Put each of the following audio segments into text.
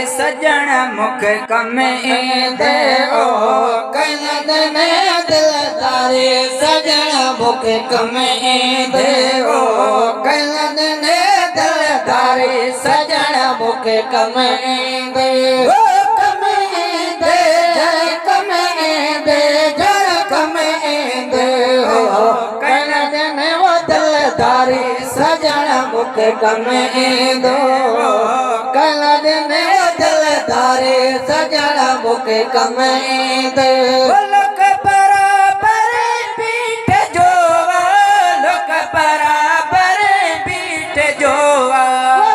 सजण मूंखे कम ईंदे ओ कलद में दिलदारी सजण मूंखे कम ईंदे ओ कलद में दिलदारी सजण मूंखे कम ईंदे ओ कम ईंदे जय कम ईंदे जय कम ईंदे हो कलद में वो दिलदारी सजण मूंखे कम ईंदो कलद में वो दिलदारी सजण मूंखे कम ईंदे लोक बराबर पीठ जोवा लोक बराबर पीठ जोवा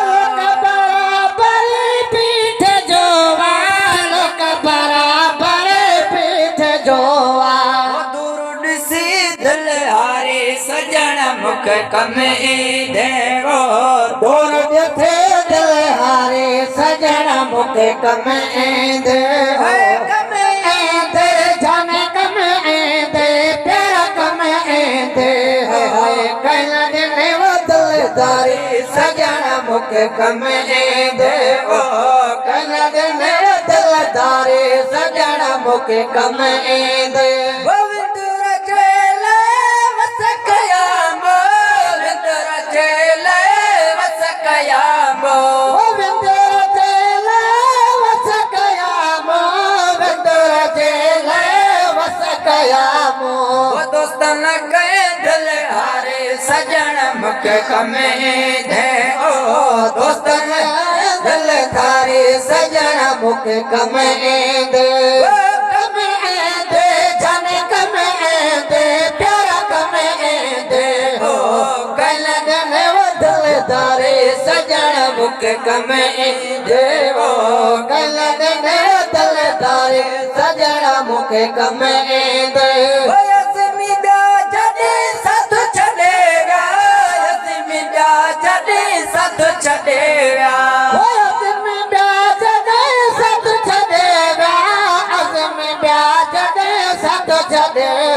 लोक बराबर पीठ जोवा लोक बराबर पीठ जोवा दूर ॾिसी दिल हारे सजण मूंखे कम ईंदे ओ दूर ॾिठे दिल हारे सजण मूंखे कम ईंदे कम ईंदे जाने कम ईंदे प्यारा कम ईंदे हाय कलद में वो दिलदारी सजण मूंखे कम ईंदे ओ कलद में वो दिलदारी सजण मूंखे कम ईंदे गोविंद रचेले वस कयामो गोविंद रचेले वस कयामो गोविंद रचेले वस कयामो गोविंद रचेले वस कयामो वो दोस्तन कहे दिल हारे सजण मूंखे कम ईंदे ओ दोस्तन दिल धारी सजण मूंखे कम ईंदे कम ईंदे जाने कम ईंदे प्यारा कम ईंदे हो कलद में वो दिलदारी सजण मूंखे कम ईंदे हो कलद में वो दिलदारी सजण मूंखे कम ईंदे यस्मी ॿिया जॾहिं साथ छॾे विया यस्मी ॿिया जॾहिं साथ छॾे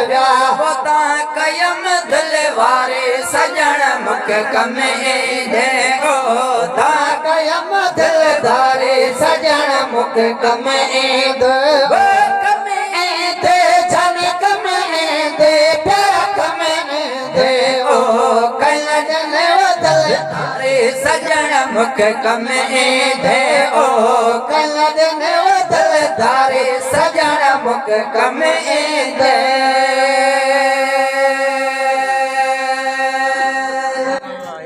विया तव्हां कयम दिल वारे सजण मूंखे कम ईंदे ओ तव्हां कयम दिलदारी सजण मूंखे कम ईंदो कम ईंदे जन कम ईंदे प्यारा कम ईंदे ओ कलद में वो दिलदारी सजण मूंखे कम ईंदे ओ कलद में वो दिलदारी सजण मूंखे कम ईंदे